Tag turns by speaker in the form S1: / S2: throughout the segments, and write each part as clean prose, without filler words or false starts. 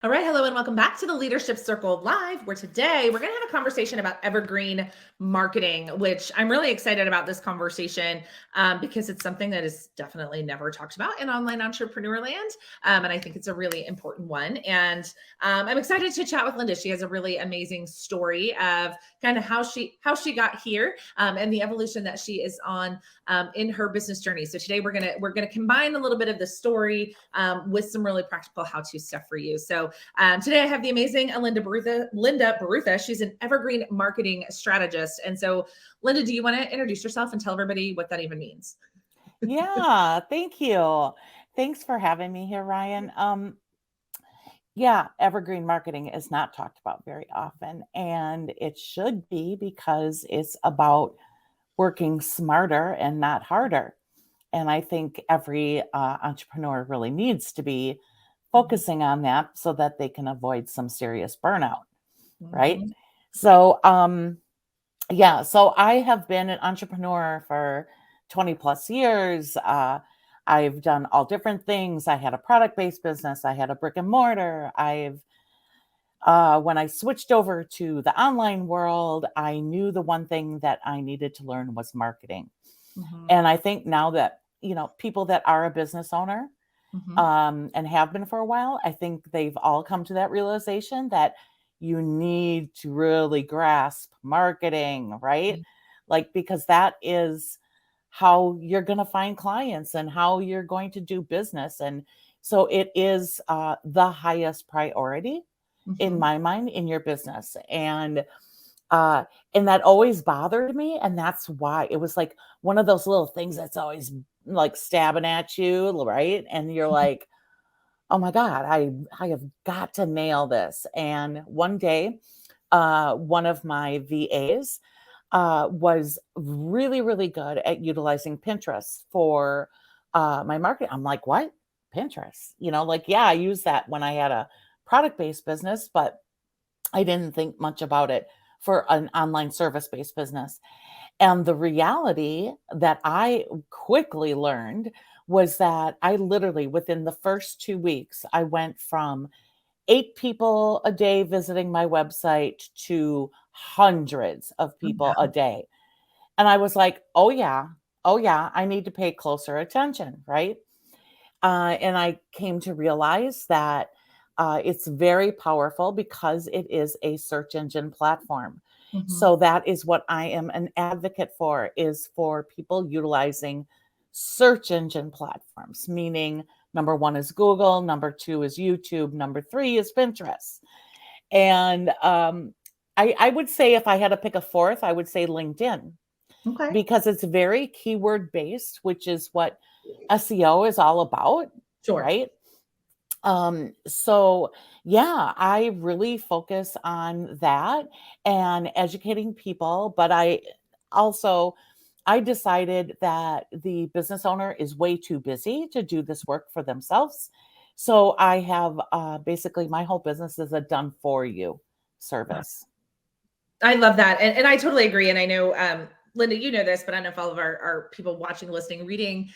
S1: All right, hello and welcome back to the Leadership Circle Live, where today we're going to have a conversation about evergreen marketing, which I'm really excited about this conversation because it's something that is definitely never talked about in online entrepreneur land. And I think it's a really important one. And I'm excited to chat with Linda. She has a really amazing story of kind of how she got here and the evolution that she is on in her business journey. So today we're gonna combine a little bit of the story with some really practical how-to stuff for you. So today I have the amazing Linda Barutha. She's an Evergreen Marketing Strategist. And so, Linda, do you want to introduce yourself and tell everybody what that even means?
S2: Yeah, thank you. Thanks for having me here, Ryan. Yeah, evergreen marketing is not talked about very often, and it should be because it's about working smarter and not harder. And I think every entrepreneur really needs to be focusing on that so that they can avoid some serious burnout, right?
S1: Mhm.
S2: So, yeah, so I have been an entrepreneur for 20 plus years. I've done all different things. I had a product based business, I had a brick and mortar. When I switched over to the online world, I knew the one thing that I needed to learn was marketing.
S1: Mhm.
S2: And I think now that, people that are a business owner
S1: Mhm.
S2: and have been for a while, I think they've all come to that realization that you need to really grasp marketing, right?
S1: Mhm.
S2: Like, because that is how you're going to find clients and how you're going to do business. And so it is the highest priority in
S1: Mhm.
S2: my mind in your business. Uh, and that always bothered me. And that's why it was like one of those little things that's always like stabbing at you, right? And you're like, oh my God, I have got to nail this. And one day, one of my VAs was really, really good at utilizing Pinterest for my marketing. I'm like, what? Pinterest? Like, yeah, I used that when I had a product based business, but I didn't think much about it for an online service based business. And the reality that I quickly learned was that I literally, within the first 2 weeks, I went from 8 people a day visiting my website to hundreds of
S1: Oh,
S2: people a
S1: wow.
S2: day. And I was like, oh, yeah, I need to pay closer attention, right? And I came to realize that it's very powerful because it is a search engine platform.
S1: Mhm.
S2: So that is what I am an advocate for, is for people utilizing search engine platforms, meaning number one is Google, number two is YouTube, number three is Pinterest. And I would say if I had to pick a fourth, I would say LinkedIn,
S1: Okay.
S2: because it's very keyword based, which is what SEO is all about,
S1: Sure.
S2: right? So yeah, I really focus on that and educating people, but also I decided that the business owner is way too busy to do this work for themselves. So I have basically my whole business is a done for you service.
S1: I love that. And I totally agree. And I know, Linda, you know this, but I don't know if all of our people watching, listening, reading,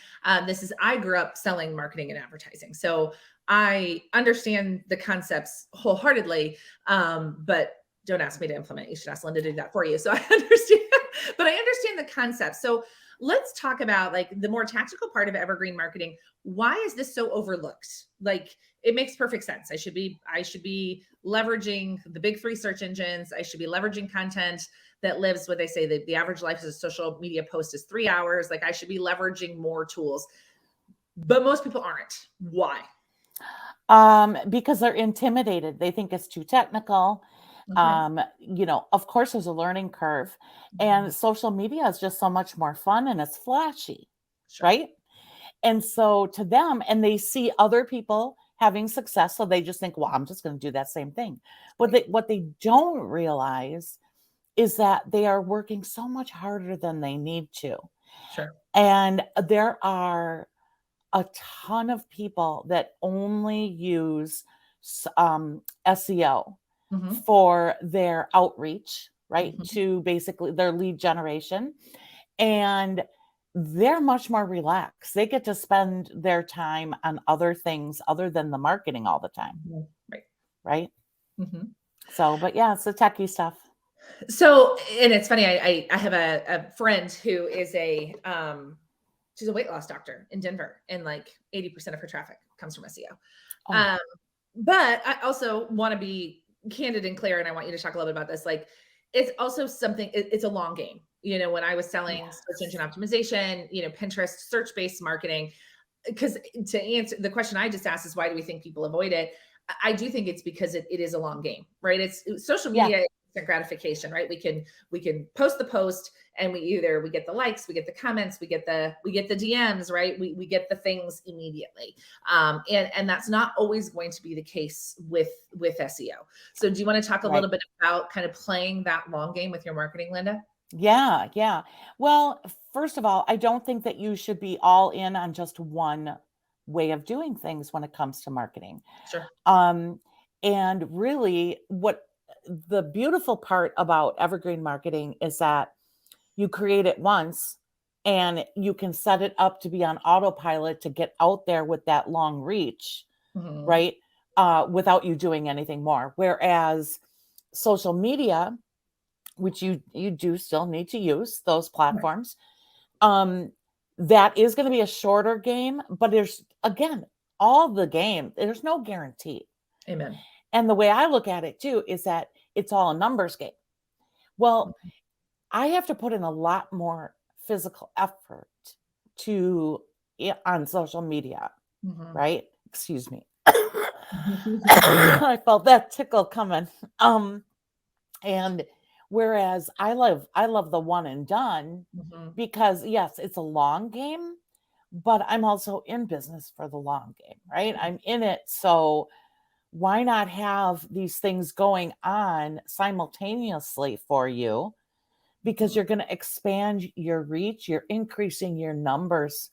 S1: this is, I grew up selling marketing and advertising. So I understand the concepts wholeheartedly, but don't ask me to implement. You should ask Linda to do that for you. So I understand, but I understand the concept. So let's talk about like the more tactical part of evergreen marketing. Why is this so overlooked? Like, it makes perfect sense. I should be leveraging the big three search engines. I should be leveraging content that lives what they say the average life of a social media post is 3 hours. Like, I should be leveraging more tools, but most people aren't. Why?
S2: Because they're intimidated. They think it's too technical.
S1: Okay.
S2: Of course, there's a learning curve,
S1: Mhm.
S2: and social media is just so much more fun and it's flashy,
S1: Sure.
S2: right? And so to them, and they see other people having success, so they just think, well, I'm just going to do that same thing. But
S1: Right.
S2: what they don't realize is that they are working so much harder than they need to.
S1: Sure.
S2: And there are a ton of people that only use SEO
S1: Hmm.
S2: for their outreach, right?
S1: Hmm.
S2: To basically their lead generation. And they're much more relaxed. They get to spend their time on other things other than the marketing all the time.
S1: Right.
S2: right?
S1: Mhm.
S2: So, but yeah, it's the techie stuff.
S1: So, and it's funny, I have a friend who is she's a weight loss doctor in Denver, and like 80% of her traffic comes from SEO.
S2: Oh,
S1: Um, but I also want to be candid and clear, and I want you to talk a little bit about this. Like, it's also something, it's a long game. When I was selling search engine
S2: yes,
S1: optimization, Pinterest, search-based marketing, because to answer the question I just asked is why do we think people avoid it? I do think it's because it is a long game, right? It's social
S2: yeah,
S1: media instant gratification, right? We can post the post and we get the likes, we get the comments, we get the DMs, right? We get the things immediately. And that's not always going to be the case with SEO. So do you want to talk a
S2: right.
S1: little bit about kind of playing that long game with your marketing, Linda?
S2: Yeah, yeah. Well, first of all, I don't think that you should be all in on just one way of doing things when it comes to marketing.
S1: Sure.
S2: Um, and really, what the beautiful part about evergreen marketing is that you create it once and you can set it up to be on autopilot to get out there with that long reach,
S1: Hmm.
S2: right? Without you doing anything more. Whereas social media, which you do still need to use those
S1: Right.
S2: platforms, um, that is going to be a shorter game, but there's again all the game. There's no guarantee.
S1: Amen.
S2: And the way I look at it too is that it's all a numbers game. Well, I have to put in a lot more physical effort to on social media,
S1: Hmm.
S2: right? Excuse me. I felt that tickle coming. And whereas I love the one and done
S1: Hmm.
S2: because yes, it's a long game, but I'm also in business for the long game, right? I'm in it, so why not have these things going on simultaneously for you, because
S1: Hmm.
S2: you're going to expand your reach, you're increasing your numbers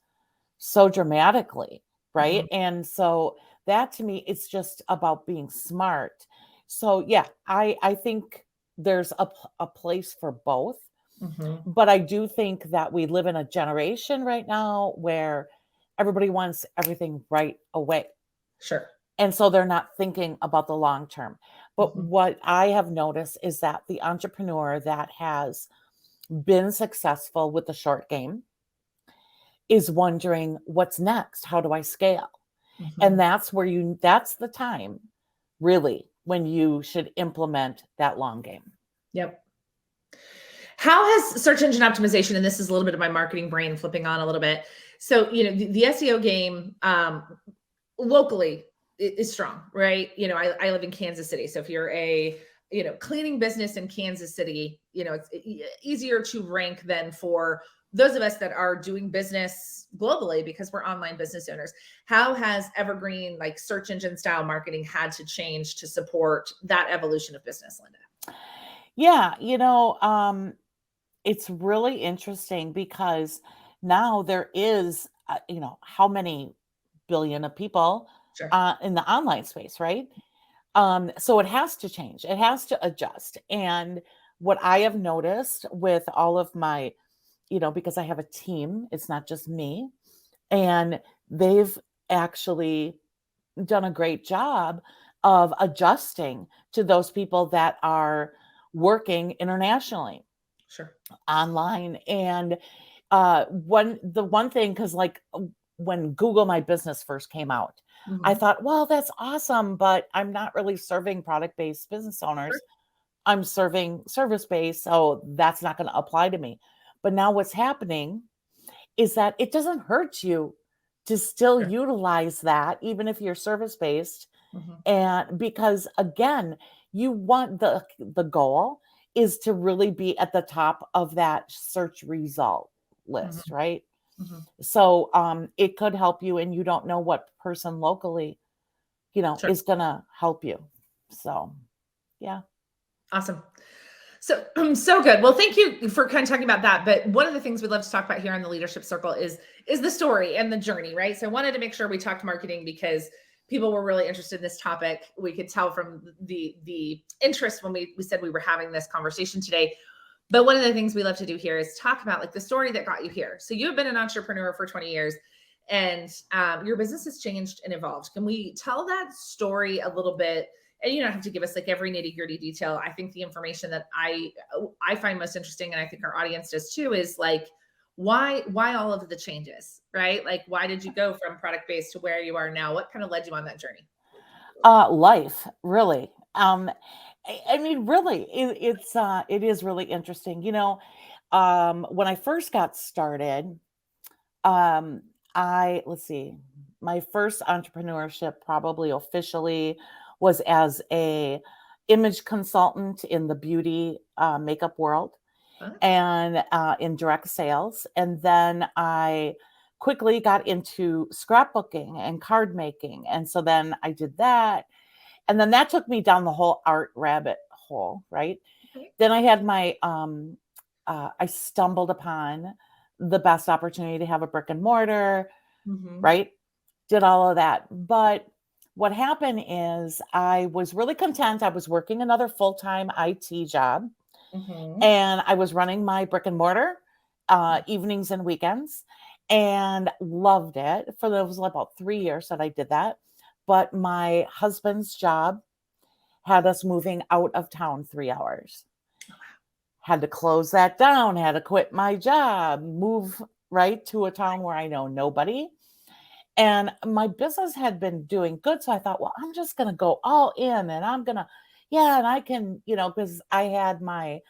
S2: so dramatically, right?
S1: Hmm.
S2: And so that to me, it's just about being smart. So yeah, I think there's a place for both,
S1: Hmm.
S2: but I do think that we live in a generation right now where everybody wants everything right away.
S1: Sure.
S2: And so they're not thinking about the long term. But
S1: Hmm.
S2: what I have noticed is that the entrepreneur that has been successful with the short game is wondering what's next? How do I scale? And
S1: Hmm.
S2: that's the time really when you should implement that long game.
S1: Yep. How has search engine optimization, and this is a little bit of my marketing brain flipping on a little bit. So, the SEO game locally is strong, right? I live in Kansas City. So if you're a, cleaning business in Kansas City, it's easier to rank than for those of us that are doing business globally because we're online business owners. How has evergreen like search engine style marketing had to change to support that evolution of business, Linda?
S2: Yeah, it's really interesting because now there is, how many billion of people
S1: Sure.
S2: in the online space, right? So it has to change. It has to adjust. And what I have noticed with all of my, because I have a team, it's not just me, and they've actually done a great job of adjusting to those people that are working internationally
S1: Sure.
S2: online. And the one thing, because like when Google My Business first came out, I
S1: Hmm.
S2: thought, well, that's awesome, but I'm not really serving product-based business
S1: Sure.
S2: owners. I'm serving service-based, so that's not going to apply to me. But now what's happening is that it doesn't hurt you to still
S1: Sure.
S2: utilize that, even if you're service-based.
S1: Hmm.
S2: And because again, you want the goal is to really be at the top of that search result list,
S1: Hmm.
S2: right?
S1: Hmm.
S2: So it could help you, and you don't know what person locally,
S1: Sure.
S2: is gonna help you. So yeah.
S1: Awesome. So, so good. Well, thank you for kind of talking about that. But one of the things we love to talk about here on the leadership circle is the story and the journey, right? So I wanted to make sure we talked marketing because people were really interested in this topic. We could tell from the interest when we said we were having this conversation today. But one of the things we love to do here is talk about like the story that got you here. So you've been an entrepreneur for 20 years and your business has changed and evolved. Can we tell that story a little bit and you don't have to give us like every nitty gritty detail. I think the information that I find most interesting, and I think our audience does too, is like, why all of the changes, right? Like, why did you go from product based to where you are now? What kind of led you on that journey?
S2: Life, really. I mean, really, it is really interesting. When I first got started, um, let's see, my first entrepreneurship probably officially was as a image consultant in the beauty makeup world
S1: Huh?
S2: and in direct sales. And then I quickly got into scrapbooking and card making. And so then I did that. And then that took me down the whole art rabbit hole, right?
S1: Okay.
S2: Then I had I stumbled upon the best opportunity to have a brick and mortar,
S1: Mm-hmm.
S2: right? Did all of that. But what happened is I was really content. I was working another full-time IT job
S1: Mm-hmm.
S2: and I was running my brick and mortar evenings and weekends and loved it. For those about 3 years that I did that. But my husband's job had us moving out of town 3 hours. Had to close that down, had to quit my job, move right to a town where I know nobody. And my business had been doing good. So I thought, well, I'm just going to go all in and I'm going to, yeah, and I can, because I had my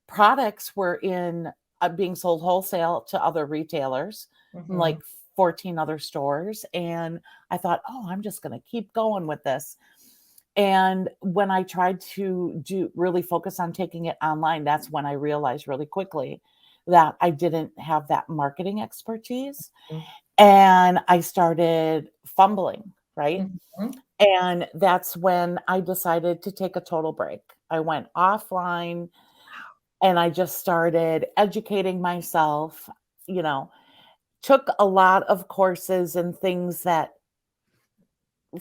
S2: products were in being sold wholesale to other retailers,
S1: Mm-hmm.
S2: like 14 other stores. And I thought, oh, I'm just going to keep going with this. And when I tried to really focus on taking it online, that's when I realized really quickly that I didn't have that marketing expertise. And I started fumbling, right?
S1: Mm-hmm.
S2: And that's when I decided to take a total break. I went offline and I just started educating myself, you know, took a lot of courses and things that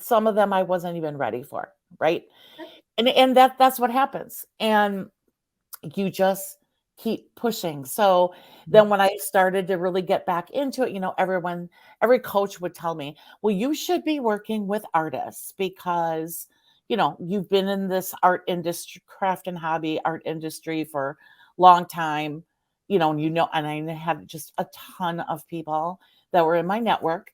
S2: some of them I wasn't even ready for, right? And that's what happens. And you just keep pushing. So then when I started to really get back into it, every coach would tell me, well, you should be working with artists because, you've been in this art industry, craft and hobby art industry for a long time, and I had just a ton of people that were in my network.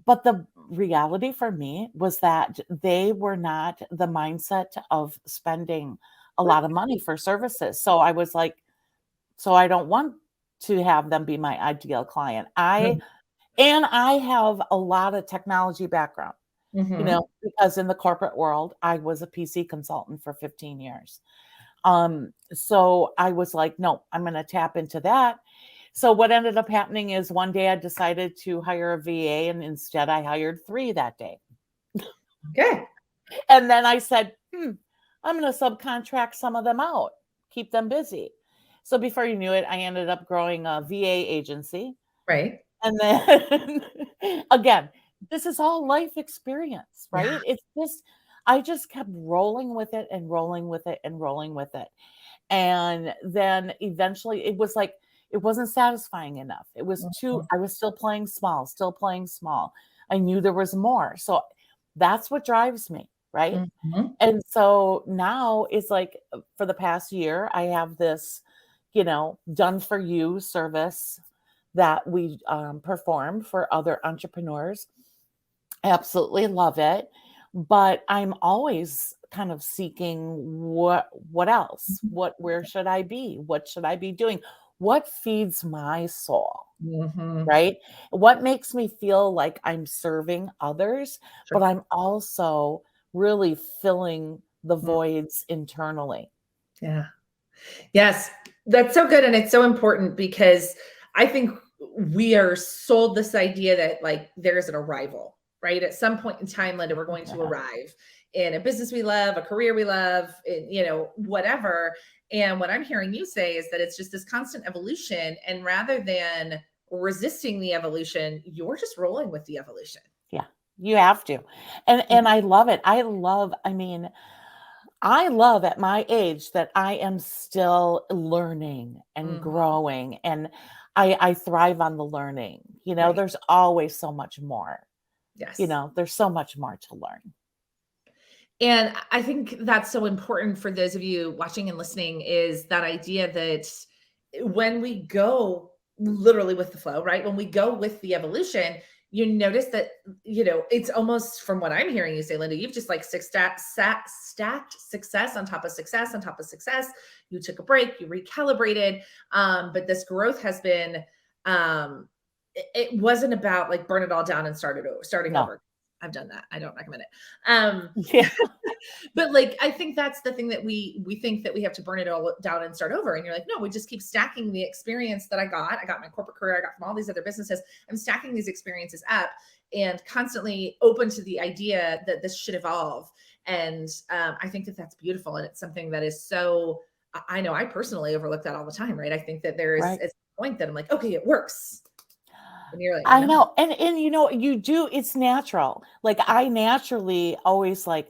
S2: But the reality for me was that they were not the mindset of spending a lot of money for services. So I was like, so I don't want to have them be my ideal client. I have a lot of technology background,
S1: Mm-hmm.
S2: because in the corporate world, I was a PC consultant for 15 years. So I was like, no, I'm going to tap into that. So what ended up happening is one day I decided to hire a VA and instead I hired 3 that day.
S1: Okay.
S2: And then I said, I'm going to subcontract some of them out, keep them busy. So before you knew it, I ended up growing a VA agency.
S1: Right.
S2: And then again, this is all life experience,
S1: Yeah.
S2: right? I just kept rolling with it and rolling with it and rolling with it. And then eventually it was like, it wasn't satisfying enough. It was I was still playing small, still playing small. I knew there was more. So that's what drives me, right?
S1: Mm-hmm.
S2: And so now it's like for the past year, I have this, done for you service that we perform for other entrepreneurs. I absolutely love it. But I'm always kind of seeking what else? Where should I be? What should I be doing? What feeds my soul?
S1: Mm-hmm.
S2: Right? What makes me feel like I'm serving others, but
S1: Sure.
S2: I'm also really filling the
S1: Mm.
S2: voids internally.
S1: Yeah. Yes, that's so good. And it's so important because I think we are sold this idea that like there's an arrival, right? At some point in time, Linda, we're going to
S2: Yeah.
S1: arrive in a business we love, a career we love, whatever. And what I'm hearing you say is that it's just this constant evolution. And rather than resisting the evolution, you're just rolling with the evolution.
S2: Yeah. You have to. And I love it. I love at my age that I am still learning and
S1: Mhm.
S2: growing and I thrive on the learning.
S1: Right.
S2: There's always so much more.
S1: Yes.
S2: There's so much more to learn.
S1: And I think that's so important for those of you watching and listening, is that idea that when we go literally with the flow, right? When we go with the evolution, you notice that, it's almost, from what I'm hearing you say, Linda, you've just like stacked success on top of success on top of success. You took a break, you recalibrated. But this growth has been, it wasn't about like burn it all down and starting
S2: No.
S1: over. I've done that. I don't recommend it.
S2: Yeah.
S1: But like, I think that's the thing, that we think that we have to burn it all down and start over. And you're like, no, we just keep stacking the experience that I got my corporate career, I got from all these other businesses. I'm stacking these experiences up, and constantly open to the idea that this should evolve. And I think that that's beautiful. And it's something that is so, I know I personally overlook that all the time, right? I think that there is
S2: Right.
S1: a point that I'm like, okay, it works. And you're like,
S2: I
S1: no.
S2: know. And you do, it's natural. Like I naturally always like,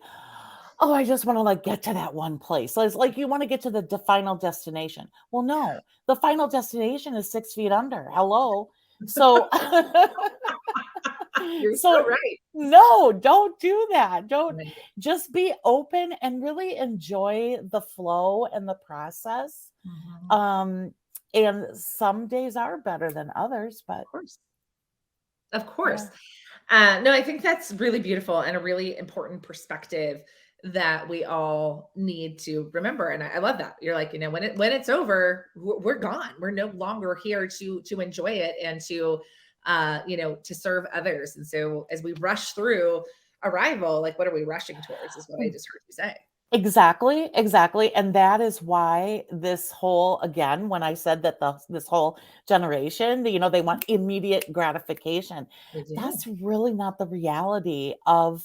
S2: oh, I just want to like get to that one place. So it's like you want to get to the final destination. Well, no, the final destination is 6 feet under. Hello. So
S1: You're so
S2: so
S1: right.
S2: no, don't do that. Don't,
S1: Right.
S2: just be open and really enjoy the flow and the process.
S1: Mhm.
S2: Um, and some days are better than others, but
S1: Of course. Of
S2: yeah.
S1: course. No, I think that's really beautiful and a really important perspective that we all need to remember. And I love that. You're like, when it's over, we're gone. We're no longer here to enjoy it and to serve others. And so as we rush through arrival, like, what are we rushing towards, is what I just heard you say.
S2: Exactly, exactly, and that is why this whole, again, when I said that this whole generation, they want immediate gratification.
S1: We do.
S2: That's really not the reality of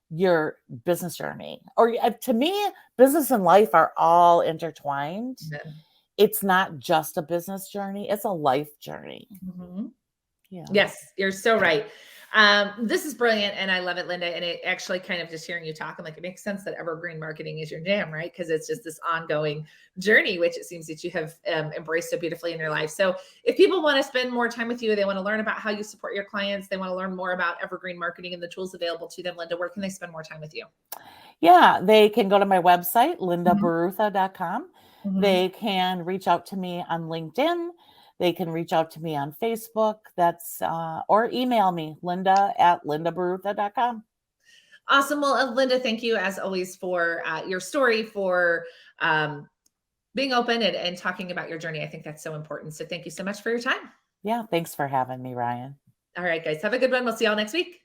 S2: your business journey. Or to me, business and life are all intertwined.
S1: Amen.
S2: It's not just a business journey, it's a life journey.
S1: Mhm.
S2: Yeah.
S1: Yes, you're so right. This is brilliant, and I love it, Linda. And it actually, kind of just hearing you talk, I'm like, it makes sense that evergreen marketing is your jam, right? Because it's just this ongoing journey, which it seems that you have embraced so beautifully in your life. So, if people want to spend more time with you, they want to learn about how you support your clients, they want to learn more about evergreen marketing and the tools available to them, Linda, where can they spend more time with you?
S2: Yeah, they can go to my website,
S1: Mhm.
S2: lindabarutha.com.
S1: Mhm.
S2: They can reach out to me on LinkedIn. They can reach out to me on Facebook. Or email me, linda@lindabarutha.com.
S1: Awesome. Well, Linda, thank you as always for your story, for being open and talking about your journey. I think that's so important. So, thank you so much for your time.
S2: Yeah, thanks for having me, Ryan.
S1: All right, guys, have a good one. We'll see y'all next week.